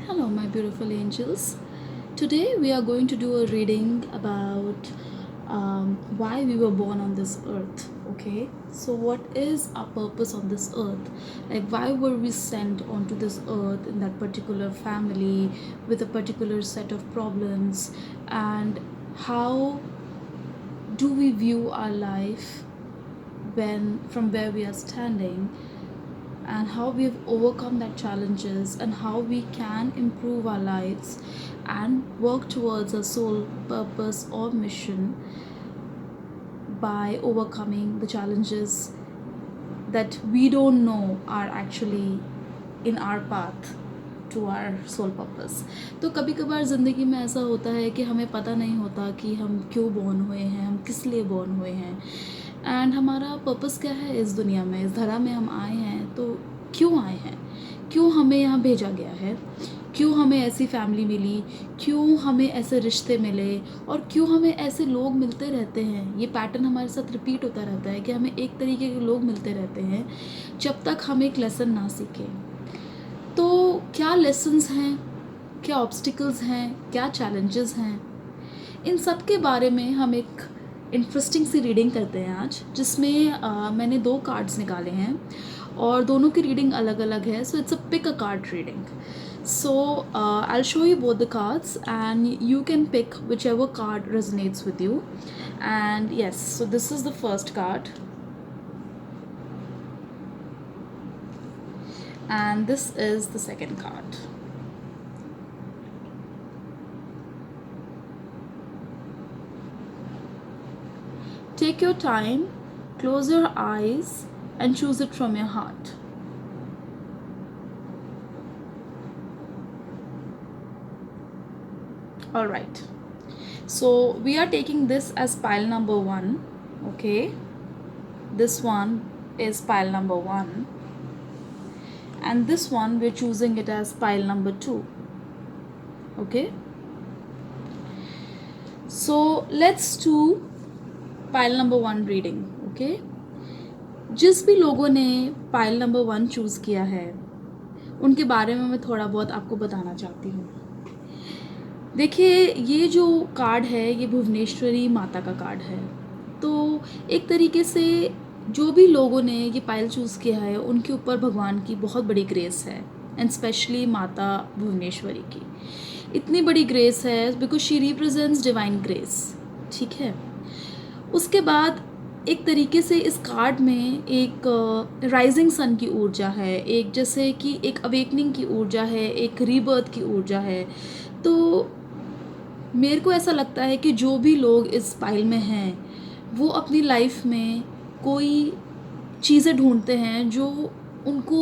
Hello, my beautiful angels. Today we are going to do a reading about why we were born on this earth. Okay, so what is our purpose on this earth? Like, why were we sent onto this earth in that particular family with a particular set of problems, and how do we view our life when from where we are standing, and how we have overcome that challenges, and how we can improve our lives and work towards a soul purpose or mission by overcoming the challenges that we don't know are actually in our path to our soul purpose. तो कभी कभार ज़िंदगी में ऐसा होता है कि हमें पता नहीं होता कि हम क्यों बॉर्न हुए हैं, हम किस लिए बॉर्न हुए हैं, एंड हमारा पर्पस क्या है इस दुनिया में, इस धरा में हम आए हैं तो क्यों आए हैं, क्यों हमें यहाँ भेजा गया है, क्यों हमें ऐसी फैमिली मिली, क्यों हमें ऐसे रिश्ते मिले, और क्यों हमें ऐसे लोग मिलते रहते हैं. ये पैटर्न हमारे साथ रिपीट होता रहता है कि हमें एक तरीके के लोग मिलते रहते हैं जब तक हम एक लेसन ना सीखें. तो क्या लेसन्स हैं, क्या ऑब्स्टिकल्स हैं, क्या चैलेंजेस हैं, इन सब के बारे में हम एक इंटरेस्टिंग सी रीडिंग करते हैं आज, जिसमें मैंने 2 कार्ड्स निकाले हैं और दोनों की रीडिंग अलग अलग है. So it's a pick a card reading. So I will show you both the cards and you can pick whichever card resonates with you. And yes, so this is the first card and this is the second card. Take your time, close your eyes and choose it from your heart. All right, so we are taking this as pile number 1. Okay, this one is pile number 1 and this one we're choosing it as pile number 2. Okay, so let's do pile number 1 reading. Okay, जिस भी लोगों ने pile number 1 choose किया है उनके बारे में मैं थोड़ा बहुत आपको बताना चाहती हूँ. देखिए, ये जो कार्ड है ये भुवनेश्वरी माता का कार्ड है. तो एक तरीके से जो भी लोगों ने ये पाइल चूज़ किया है उनके ऊपर भगवान की बहुत बड़ी ग्रेस है, एंड स्पेशली माता भुवनेश्वरी की इतनी बड़ी ग्रेस है because she represents divine grace. ठीक है, उसके बाद एक तरीके से इस कार्ड में एक राइजिंग सन की ऊर्जा है, एक जैसे कि एक अवेकनिंग की ऊर्जा है, एक रीबर्थ की ऊर्जा है. तो मेरे को ऐसा लगता है कि जो भी लोग इस पाइल में हैं वो अपनी लाइफ में कोई चीज़ें ढूंढते हैं जो उनको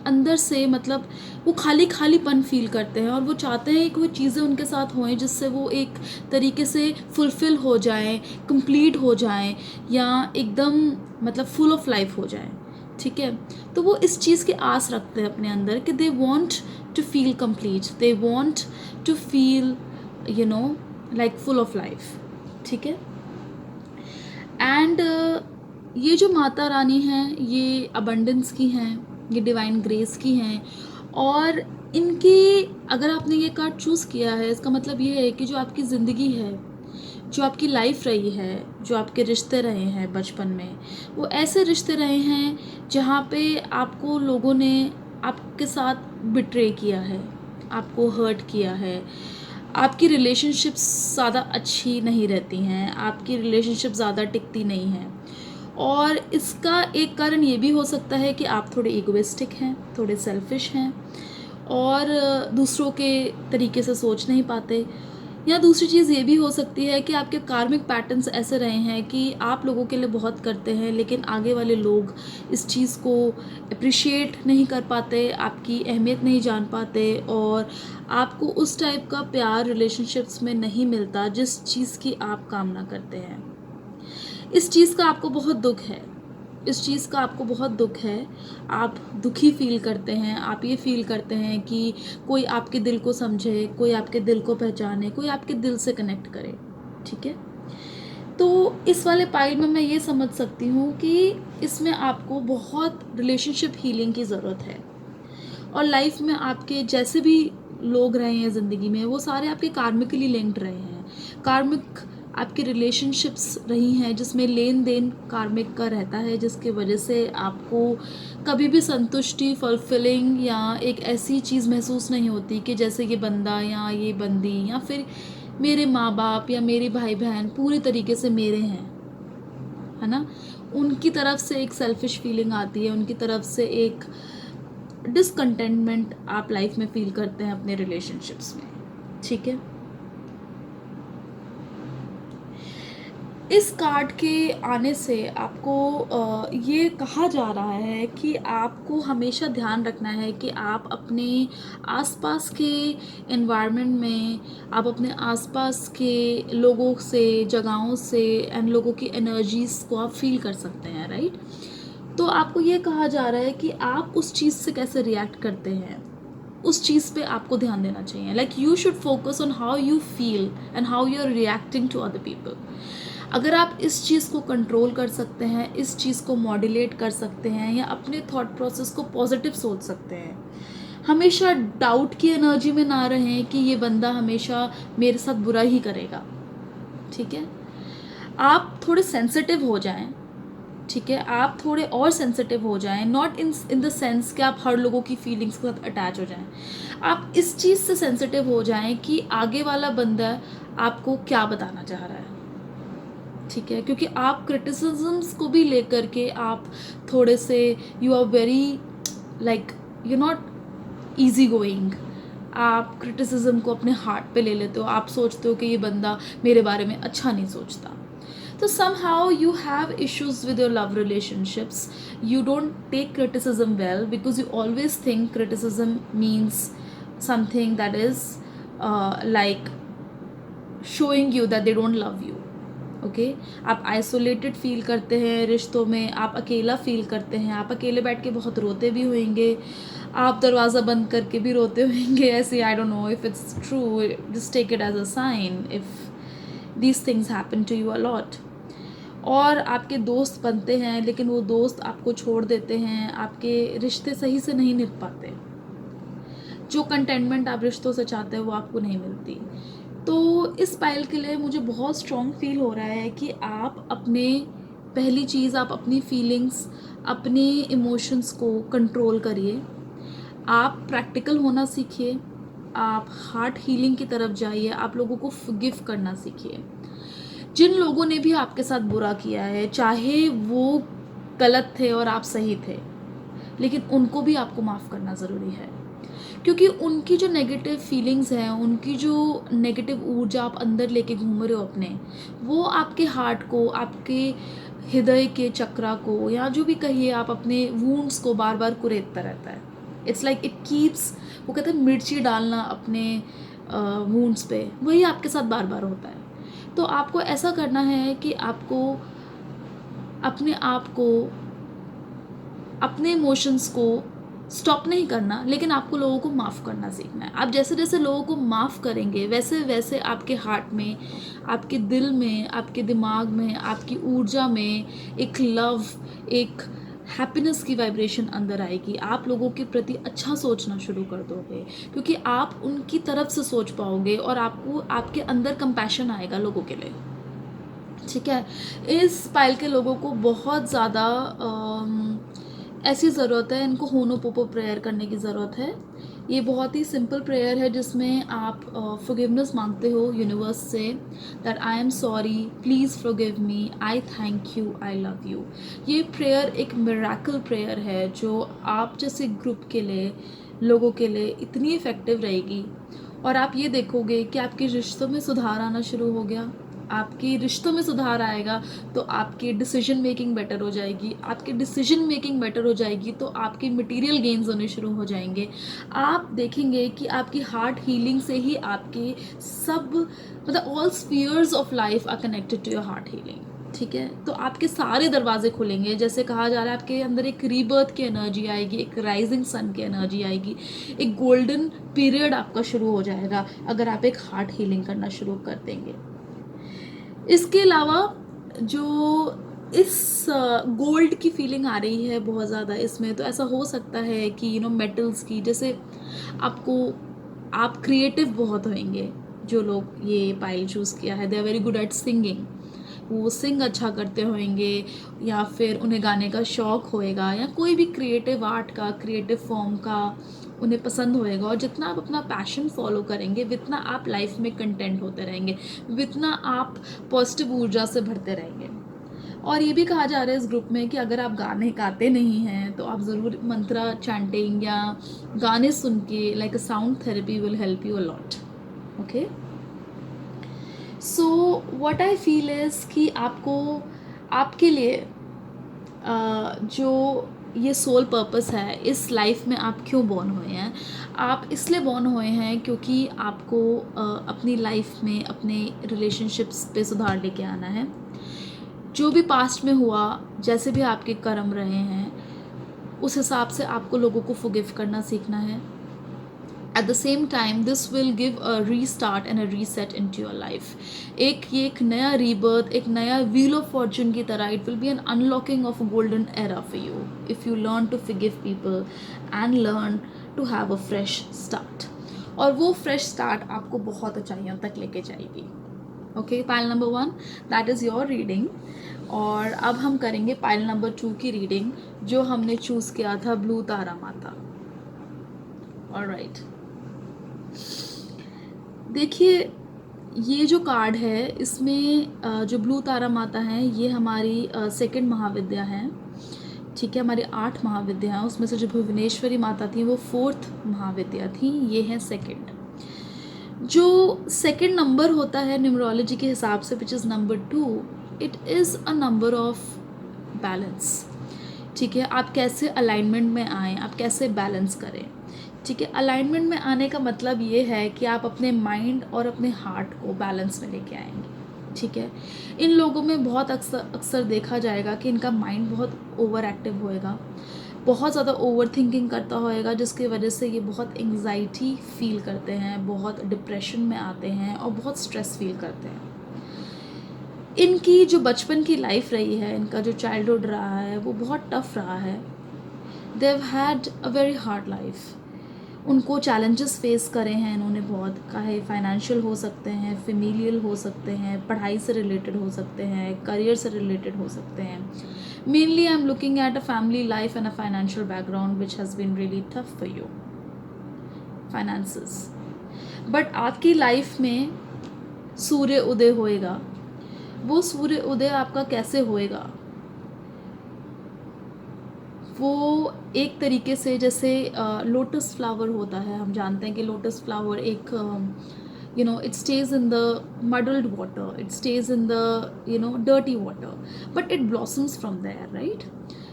अंदर से, मतलब वो खालीपन फील करते हैं और वो चाहते हैं कि वो चीज़ें उनके साथ होएं जिससे वो एक तरीके से फुलफ़िल हो जाएं, कंप्लीट हो जाएं, या एकदम मतलब फुल ऑफ लाइफ हो जाएं. ठीक है, तो वो इस चीज़ की आस रखते हैं अपने अंदर कि they want to feel complete, they want to feel like full of life. ठीक है, एंड ये जो माता रानी हैं ये अबंडेंस की हैं, ये डिवाइन ग्रेस की हैं, और इनकी अगर आपने ये कार्ड चूज़ किया है इसका मतलब ये है कि जो आपकी ज़िंदगी है, जो आपकी लाइफ रही है, जो आपके रिश्ते रहे हैं बचपन में, वो ऐसे रिश्ते रहे हैं जहाँ पे आपको लोगों ने आपके साथ बिट्रे किया है, आपको हर्ट किया है, आपकी रिलेशनशिप्स ज़्यादा अच्छी नहीं रहती हैं, आपकी रिलेशनशिप ज़्यादा टिकती नहीं हैं. और इसका एक कारण ये भी हो सकता है कि आप थोड़े इगोइस्टिक हैं, थोड़े सेल्फिश हैं और दूसरों के तरीके से सोच नहीं पाते. या दूसरी चीज़ ये भी हो सकती है कि आपके कार्मिक पैटर्न्स ऐसे रहे हैं कि आप लोगों के लिए बहुत करते हैं लेकिन आगे वाले लोग इस चीज़ को अप्रिशिएट नहीं कर पाते, आपकी अहमियत नहीं जान पाते, और आपको उस टाइप का प्यार रिलेशनशिप्स में नहीं मिलता जिस चीज़ की आप कामना करते हैं. इस चीज़ का आपको बहुत दुख है, इस चीज़ का आपको बहुत दुख है. आप दुखी फील करते हैं, आप ये फील करते हैं कि कोई आपके दिल को समझे, कोई आपके दिल को पहचाने, कोई आपके दिल से कनेक्ट करे. ठीक है, तो इस वाले पाइल में मैं ये समझ सकती हूँ कि इसमें आपको बहुत रिलेशनशिप हीलिंग की ज़रूरत है, और लाइफ में आपके जैसे भी लोग रहे हैं ज़िंदगी में वो सारे आपके कार्मिकली लिंक्ड रहे हैं। कार्मिक आपकी रिलेशनशिप्स रही हैं जिसमें लेन देन कार्मिक का रहता है, जिसकी वजह से आपको कभी भी संतुष्टि, फुलफिलिंग या एक ऐसी चीज़ महसूस नहीं होती कि जैसे ये बंदा या ये बंदी या फिर मेरे माँ बाप या मेरे भाई बहन पूरी तरीके से मेरे हैं, है ना। उनकी तरफ से एक सेल्फिश फीलिंग आती है, उनकी तरफ से एक डिसकंटेंटमेंट आप लाइफ में फील करते हैं अपने रिलेशनशिप्स में, ठीक है। इस कार्ड के आने से आपको ये कहा जा रहा है कि आपको हमेशा ध्यान रखना है कि आप अपने आसपास के एनवायरनमेंट में, आप अपने आसपास के लोगों से, जगहों से एंड लोगों की एनर्जीज़ को आप फील कर सकते हैं, राइट। तो आपको ये कहा जा रहा है कि आप उस चीज़ से कैसे रिएक्ट करते हैं, उस चीज़ पे आपको ध्यान देना चाहिए। Like you should focus on how you feel and how you are reacting to other people. अगर आप इस चीज़ को कंट्रोल कर सकते हैं, इस चीज़ को मॉड्यूलेट कर सकते हैं या अपने थॉट प्रोसेस को पॉजिटिव सोच सकते हैं, हमेशा डाउट की एनर्जी में ना रहें कि ये बंदा हमेशा मेरे साथ बुरा ही करेगा, ठीक है। आप थोड़े सेंसिटिव हो जाएं, ठीक है, आप थोड़े और सेंसिटिव हो जाएं, नॉट इन द सेंस कि आप हर लोगों की फीलिंग्स के साथ अटैच हो जाएं। आप इस चीज़ से सेंसिटिव हो जाएं कि आगे वाला बंदा आपको क्या बताना चाह रहा है, ठीक है। क्योंकि आप क्रिटिसिज्म्स को भी लेकर के आप थोड़े से you are very like you not easy going. आप क्रिटिसिज्म को अपने हार्ट पे ले लेते हो, आप सोचते हो कि ये बंदा मेरे बारे में अच्छा नहीं सोचता। तो somehow you have issues with your love relationships. You don't take criticism well because you always think criticism means something that is like showing you that they don't love you. Okay आप isolated feel करते हैं रिश्तों में, आप अकेला feel करते हैं, आप अकेले बैठ के बहुत रोते भी होंगे, आप दरवाज़ा बंद करके भी रोते होंगे ऐसे। I don't know if it's true, just take it as a sign if these things happen to you a lot. और आपके दोस्त बनते हैं लेकिन वो दोस्त आपको छोड़ देते हैं, आपके रिश्ते सही से नहीं निभ पाते, जो कंटेंटमेंट आप रिश्तों से चाहते हैं वो आपको नहीं मिलती। तो इस पाइल के लिए मुझे बहुत स्ट्रॉन्ग फील हो रहा है कि आप अपने, पहली चीज़ आप अपनी फीलिंग्स, अपने इमोशंस को कंट्रोल करिए, आप प्रैक्टिकल होना सीखिए, आप हार्ट हीलिंग की तरफ जाइए, आप लोगों को फॉरगिव करना सीखिए। जिन लोगों ने भी आपके साथ बुरा किया है, चाहे वो गलत थे और आप सही थे, लेकिन उनको भी आपको माफ़ करना ज़रूरी है। क्योंकि उनकी जो नेगेटिव फीलिंग्स हैं, उनकी जो नेगेटिव ऊर्जा आप अंदर लेके घूम रहे हो अपने, वो आपके हार्ट को, आपके हृदय के चक्रा को, या जो भी कहिए आप अपने वूंड्स को बार बार कुरेदता रहता है। इट्स लाइक इट कीप्स, वो कहते हैं मिर्ची डालना अपने वूंड्स पे, वही आपके साथ बार बार होता है। तो आपको ऐसा करना है कि आपको अपने आप को, अपने इमोशंस को स्टॉप नहीं करना, लेकिन आपको लोगों को माफ़ करना सीखना है। आप जैसे जैसे लोगों को माफ़ करेंगे वैसे वैसे आपके हार्ट में, आपके दिल में, आपके दिमाग में, आपकी ऊर्जा में एक लव, एक हैप्पीनेस की वाइब्रेशन अंदर आएगी। आप लोगों के प्रति अच्छा सोचना शुरू कर दोगे क्योंकि आप उनकी तरफ से सोच पाओगे और आपको, आपके अंदर कंपैशन आएगा लोगों के लिए, ठीक है। इस पाइल के लोगों को बहुत ज़्यादा ऐसी ज़रूरत है, इनको होनोपोपो प्रेयर करने की ज़रूरत है। ये बहुत ही सिंपल प्रेयर है जिसमें आप फॉरगिवनेस मांगते हो यूनिवर्स से, that I am sorry, please forgive me, I thank you, I love you. ये प्रेयर एक मिरेकल प्रेयर है जो आप जैसे ग्रुप के लिए, लोगों के लिए इतनी इफ़ेक्टिव रहेगी। और आप ये देखोगे कि आपके रिश्तों में सुधार आना शुरू हो गया। आपके रिश्तों में सुधार आएगा तो आपकी डिसीजन मेकिंग बेटर हो जाएगी, आपकी डिसीजन मेकिंग बेटर हो जाएगी तो आपके मटेरियल गेन्स होने शुरू हो जाएंगे। आप देखेंगे कि आपकी हार्ट हीलिंग से ही आपके सब, मतलब all spheres of life are connected to your heart healing, ठीक है। तो आपके सारे दरवाजे खुलेंगे, जैसे कहा जा रहा है आपके अंदर एक रीबर्थ की एनर्जी आएगी, एक राइजिंग सन की एनर्जी आएगी, एक गोल्डन पीरियड आपका शुरू हो जाएगा अगर आप एक हार्ट हीलिंग करना शुरू कर देंगे। इसके अलावा जो इस गोल्ड की फीलिंग आ रही है बहुत ज़्यादा इसमें, तो ऐसा हो सकता है कि मेटल्स की, जैसे आपको आप क्रिएटिव बहुत होंगे। जो लोग ये पाइल चूज़ किया है, they are very good at singing, वो सिंग अच्छा करते होंगे, या फिर उन्हें गाने का शौक़ होएगा, या कोई भी क्रिएटिव आर्ट का, क्रिएटिव फॉर्म का उन्हें पसंद होएगा। और जितना आप अपना पैशन फॉलो करेंगे, जितना आप लाइफ में कंटेंट होते रहेंगे, जितना आप पॉजिटिव ऊर्जा से भरते रहेंगे। और ये भी कहा जा रहा है इस ग्रुप में कि अगर आप गाने गाते नहीं हैं तो आप ज़रूर मंत्रा चैंटिंग या गाने सुन के, like a sound therapy will help you a lot. Okay, so what I feel is कि आपको, आपके लिए जो ये सोल पर्पस है इस लाइफ में, आप क्यों बॉर्न हुए हैं? आप इसलिए बॉर्न हुए हैं क्योंकि आपको अपनी लाइफ में अपने रिलेशनशिप्स पे सुधार लेके आना है। जो भी पास्ट में हुआ, जैसे भी आपके कर्म रहे हैं, उस हिसाब से आपको लोगों को फॉरगिव करना सीखना है। At the same time this will give a restart and a reset into your life. ये एक नया रीबर्थ, एक नया व्हील ऑफ फॉर्चून की तरह, it will be an unlocking of a golden era for you if you learn to forgive people and learn to have a fresh start. और वो fresh start आपको बहुत ऊंचाइयों तक लेके जाएगी। Okay, pile number 1, that is your reading. और अब हम करेंगे पाइल नंबर 2 की रीडिंग, जो हमने चूज़ किया था ब्लू तारा माता। ऑलराइट, देखिए ये जो कार्ड है, इसमें जो ब्लू तारा माता है, ये हमारी सेकंड महाविद्या है। ठीक है, हमारी 8 महाविद्या हैं, उसमें से जो भुवनेश्वरी माता थी वो 4th महाविद्या थी, ये है सेकंड। जो सेकंड नंबर होता है न्यूमरोलॉजी के हिसाब से, which is number 2, it is a number of balance. ठीक है, आप कैसे अलाइनमेंट में आएँ, आप कैसे बैलेंस करें। ठीक है, अलाइनमेंट में आने का मतलब ये है कि आप अपने माइंड और अपने हार्ट को बैलेंस में लेके आएंगे। ठीक है, इन लोगों में बहुत अक्सर देखा जाएगा कि इनका माइंड बहुत ओवर एक्टिव होएगा, बहुत ज़्यादा ओवर थिंकिंग करता होएगा, जिसकी वजह से ये बहुत एंग्जाइटी फील करते हैं, बहुत डिप्रेशन में आते हैं और बहुत स्ट्रेस फील करते हैं। इनकी जो बचपन की लाइफ रही है, इनका जो चाइल्डहुड रहा है, वो बहुत टफ रहा है। They have had a very hard life. उनको चैलेंजेस फेस करे हैं इन्होंने बहुत, चाहे फाइनेंशियल हो सकते हैं, फेमिलियल हो सकते हैं, पढ़ाई से रिलेटेड हो सकते हैं, करियर से रिलेटेड हो सकते हैं। Mainly I am looking at a family life and a financial background which has been really tough for you, finances. But आपकी लाइफ में सूर्य उदय होएगा। वो सूर्य उदय आपका कैसे होएगा? वो एक तरीके से जैसे लोटस फ्लावर होता है, हम जानते हैं कि लोटस फ्लावर एक it stays in the muddled water, it stays in the dirty water, but it blossoms from there, right?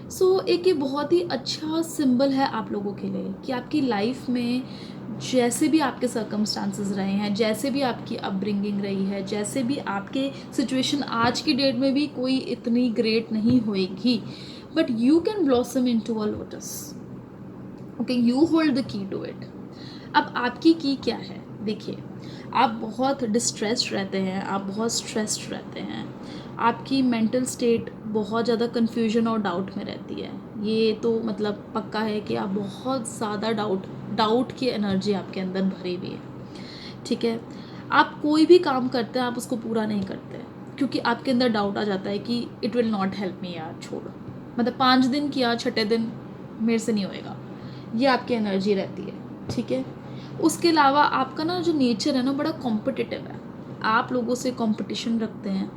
So एक ये बहुत ही अच्छा सिंबल है आप लोगों के लिए कि आपकी लाइफ में जैसे भी आपके सर्कमस्टांसेस रहे हैं, जैसे भी आपकी अपब्रिंगिंग रही है, जैसे भी आपके सिचुएशन आज की डेट में भी कोई इतनी ग्रेट नहीं होएगी, but you can blossom into a lotus. Okay, you hold the key to it. अब आपकी की क्या है? देखिए, आप बहुत डिस्ट्रेस्ड रहते हैं, आप बहुत स्ट्रेस्ड रहते हैं, आपकी मेंटल स्टेट बहुत ज़्यादा कन्फ्यूजन और डाउट में रहती है। ये तो मतलब पक्का है कि आप बहुत ज़्यादा डाउट की एनर्जी आपके अंदर भरी हुई है। ठीक है, आप कोई भी काम करते हैं, आप उसको पूरा नहीं करते क्योंकि आपके अंदर डाउट आ जाता है कि it will not help me, यार छोड़ो, मतलब 5 दिन किया, 6ठे दिन मेरे से नहीं होएगा, ये आपकी एनर्जी रहती है। ठीक है, उसके अलावा आपका ना जो नेचर है ना, बड़ा कॉम्पिटिटिव है, आप लोगों से कंपटीशन रखते हैं,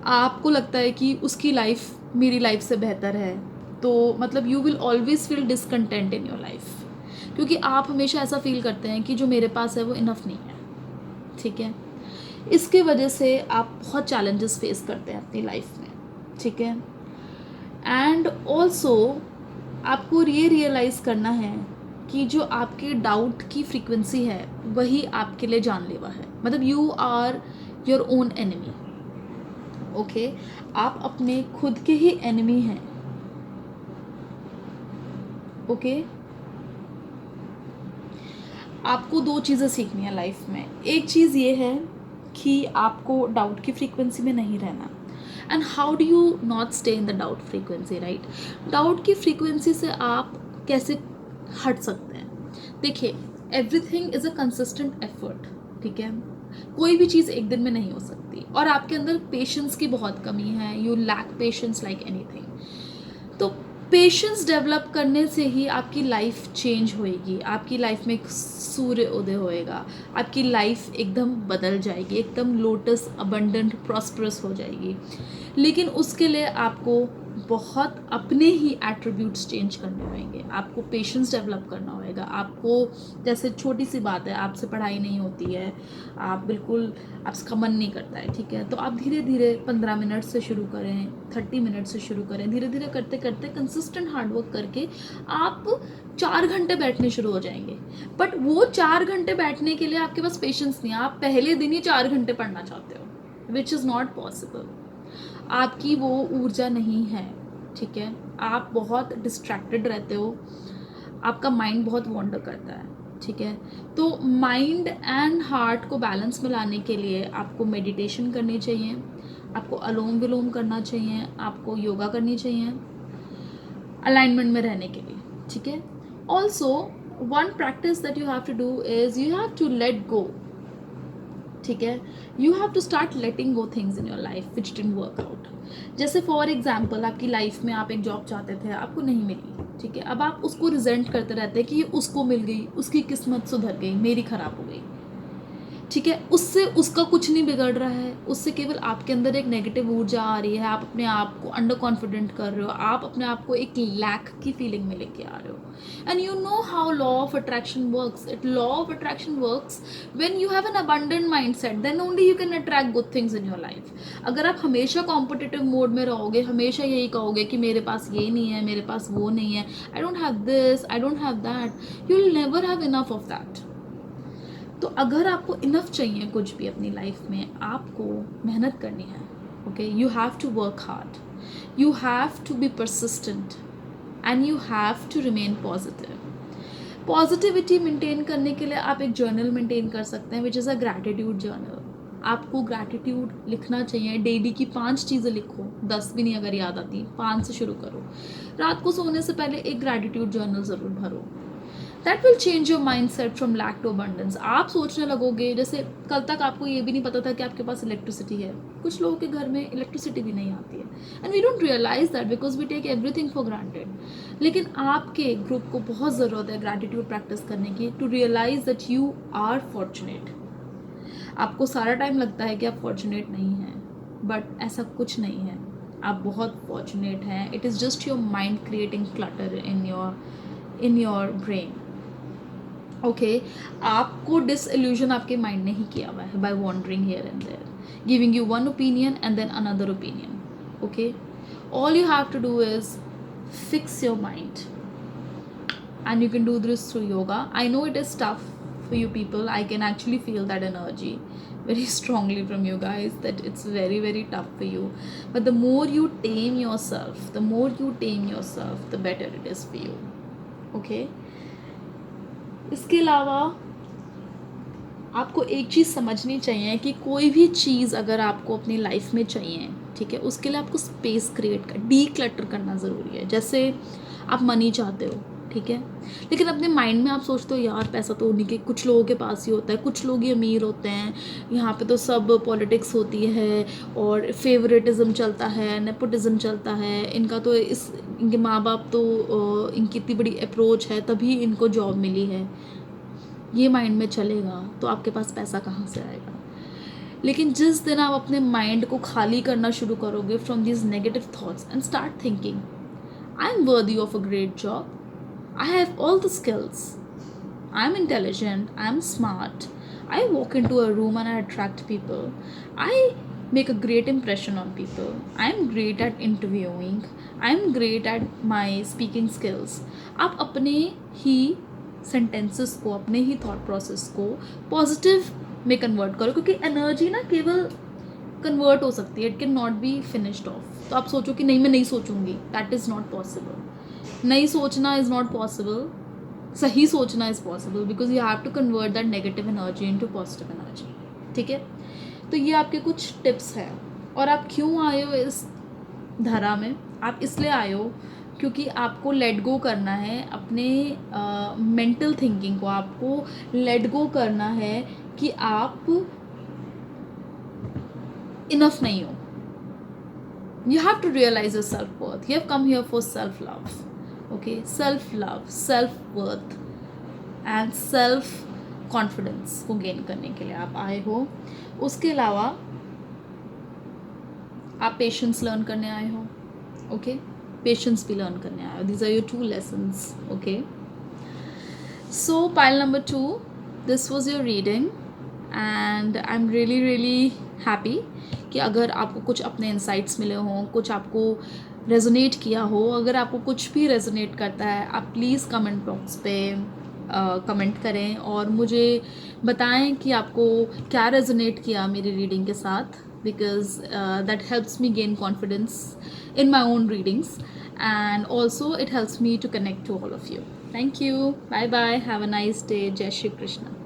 आपको लगता है कि उसकी लाइफ मेरी लाइफ से बेहतर है, तो मतलब you will always feel discontent in your life, क्योंकि आप हमेशा ऐसा फील करते हैं कि जो मेरे पास है वो इनफ नहीं है। ठीक है, इसके वजह से आप बहुत चैलेंजेस फेस करते हैं अपनी लाइफ में। ठीक है, एंड ऑल्सो आपको ये रियलाइज़ करना है कि जो आपके डाउट की फ्रीक्वेंसी है वही आपके लिए जानलेवा है, मतलब you are your own enemy. Okay, आप अपने खुद के ही एनिमी हैं। ओके, आपको 2 चीज़ें सीखनी है लाइफ में। एक चीज़ ये है कि आपको डाउट की फ्रीक्वेंसी में नहीं रहना। And how do you not stay in the doubt frequency, right? Doubt की फ्रीक्वेंसी से आप कैसे हट सकते हैं? देखिए, everything is a consistent effort, ठीक है। कोई भी चीज़ एक दिन में नहीं हो सकती, और आपके अंदर पेशेंस की बहुत कमी है, you lack patience like anything. तो पेशेंस डेवलप करने से ही आपकी लाइफ चेंज होएगी, आपकी लाइफ में एक सूर्य उदय होएगा, आपकी लाइफ एकदम बदल जाएगी, एकदम लोटस अबंडेंट प्रॉस्परस हो जाएगी। लेकिन उसके लिए आपको बहुत अपने ही एट्रीब्यूट्स चेंज करने होंगे, आपको पेशेंस डेवलप करना होएगा। आपको, जैसे छोटी सी बात है, आपसे पढ़ाई नहीं होती है, आप बिल्कुल, आपका मन नहीं करता है, ठीक है, तो आप धीरे धीरे 15 मिनट से शुरू करें, 30 मिनट से शुरू करें, धीरे धीरे करते करते कंसिस्टेंट हार्डवर्क करके आप 4 घंटे बैठने शुरू हो जाएंगे। बट वो 4 घंटे बैठने के लिए आपके पास पेशेंस नहीं है, आप पहले दिन ही 4 घंटे पढ़ना चाहते हो, विच इज़ नॉट पॉसिबल। आपकी वो ऊर्जा नहीं है, ठीक है, आप बहुत डिस्ट्रैक्टेड रहते हो, आपका माइंड बहुत वॉन्डर करता है, ठीक है। तो माइंड एंड हार्ट को बैलेंस में लाने के लिए आपको मेडिटेशन करनी चाहिए, आपको अलोम विलोम करना चाहिए, आपको योगा करनी चाहिए अलाइनमेंट में रहने के लिए, ठीक है। Also one practice that you have to do is you have to let go, ठीक है। You have to start letting go things in your life which didn't work out. जैसे फॉर एग्जाम्पल, आपकी लाइफ में आप एक job चाहते थे, आपको नहीं मिली, ठीक है, अब आप उसको रिजेंट करते रहते हैं कि ये उसको मिल गई, उसकी किस्मत सुधर गई, मेरी खराब हो गई, ठीक है। उससे उसका कुछ नहीं बिगड़ रहा है, उससे केवल आपके अंदर एक नेगेटिव ऊर्जा आ रही है, आप अपने आप को अंडर कॉन्फिडेंट कर रहे हो, आप अपने आप को एक लैक की फीलिंग में लेके आ रहे हो। And you know how law of attraction works, it law of attraction works when you have an abundant mind set, then only you can attract good things in your life. अगर आप हमेशा competitive mode में रहोगे, हमेशा यही कहोगे कि मेरे पास ये नहीं है, मेरे पास वो नहीं है, I don't have this, I don't have that, you will never have enough of that. तो अगर आपको इनफ चाहिए कुछ भी अपनी लाइफ में, आपको मेहनत करनी है, okay, you have to work hard, you have to be persistent, and you have to remain positive. Positivity maintain करने के लिए आप एक जर्नल मेंटेन कर सकते हैं, which is a gratitude journal. आपको ग्रैटिट्यूड लिखना चाहिए, डेली की 5 चीज़ें लिखो, 10 भी नहीं अगर याद आती, 5 से शुरू करो। रात को सोने से पहले एक ग्रैटिट्यूड जर्नल ज़रूर भरो। That will change your mind set from lack to abundance. आप सोचने लगोगे, जैसे कल तक आपको ये भी नहीं पता था कि आपके पास इलेक्ट्रिसिटी है, कुछ लोगों के घर में इलेक्ट्रिसिटी भी नहीं आती है, and we don't realize that because we take everything for granted. लेकिन आपके ग्रुप को बहुत ज़रूरत है ग्रैटिट्यूड प्रैक्टिस करने की, to realize that you are fortunate. आपको सारा टाइम लगता है कि आप फॉर्चुनेट नहीं हैं, बट ऐसा कुछ नहीं है, आप बहुत फॉर्चुनेट हैं। It is just your mind creating clutter in your brain, okay. आपको डिसइल्यूजन आपके माइंड ने ही किया हुआ है by wandering here and there, giving you one opinion and then another opinion, okay. All you have to do is fix your mind, and you can do this through yoga. I know it is tough for you people, I can actually feel that energy very strongly from you guys, that it's very very tough for you, but the more you tame yourself, the better it is for you, okay। इसके अलावा आपको एक चीज़ समझनी चाहिए कि कोई भी चीज़ अगर आपको अपनी लाइफ में चाहिए, ठीक है, उसके लिए आपको स्पेस क्रिएट कर, डी क्लटर करना ज़रूरी है। जैसे आप मनी चाहते हो, ठीक है, लेकिन अपने माइंड में आप सोचते हो यार पैसा तो उन्हीं के, कुछ लोगों के पास ही होता है, कुछ लोग ही अमीर होते हैं, यहाँ पे तो सब पॉलिटिक्स होती है और फेवरेटिज्म चलता है, नेपोटिज्म चलता है, इनका तो इनके माँ बाप तो इनकी इतनी बड़ी अप्रोच है तभी इनको जॉब मिली है, ये माइंड में चलेगा तो आपके पास पैसा कहाँ से आएगा। लेकिन जिस दिन आप अपने माइंड को खाली करना शुरू करोगे from these negative thoughts and start thinking I am worthy of a great job, I have all the skills, I'm intelligent, I'm smart, I walk into a room and I attract people, I make a great impression on people, I'm great at interviewing, I'm great at my speaking skills। आप अपने ही sentences को, अपने ही thought process को positive में convert करो, क्योंकि energy ना केवल कन्वर्ट हो सकती है, it can not be finished off. तो आप सोचो कि नहीं मैं नहीं सोचूंगी, दैट इज़ नॉट पॉसिबल। नहीं सोचना इज़ नॉट पॉसिबल, सही सोचना is possible, because you have to convert that negative energy into positive energy, ठीक है। तो ये आपके कुछ टिप्स हैं। और आप क्यों आए हो इस धारा में, आप इसलिए आए हो क्योंकि आपको लेट गो करना है अपने मेंटल थिंकिंग को, आपको लेट गो करना है कि आप इनफ नहीं हो. You have to realize your self-worth. You have come here for self-love. Okay, self-love, self-worth and self-confidence को गेन करने के लिए आप आए हो. उसके अलावा आप पेशेंस लर्न करने आए हो. ओके, पेशेंस भी लर्न करने आए हो. These are your 2 lessons. Okay, so pile number 2, this was your reading and I'm really happy कि अगर आपको कुछ अपने इंसाइट्स मिले हों, कुछ आपको रेजोनेट किया हो. अगर आपको कुछ भी रेजोनेट करता है, आप प्लीज़ कमेंट बॉक्स पे कमेंट करें और मुझे बताएं कि आपको क्या रेजोनेट किया मेरी रीडिंग के साथ, because that helps me gain confidence in my own readings, and also it helps me to connect to all of you. Thank you. Bye bye. Have a nice day. Jai Shri Krishna.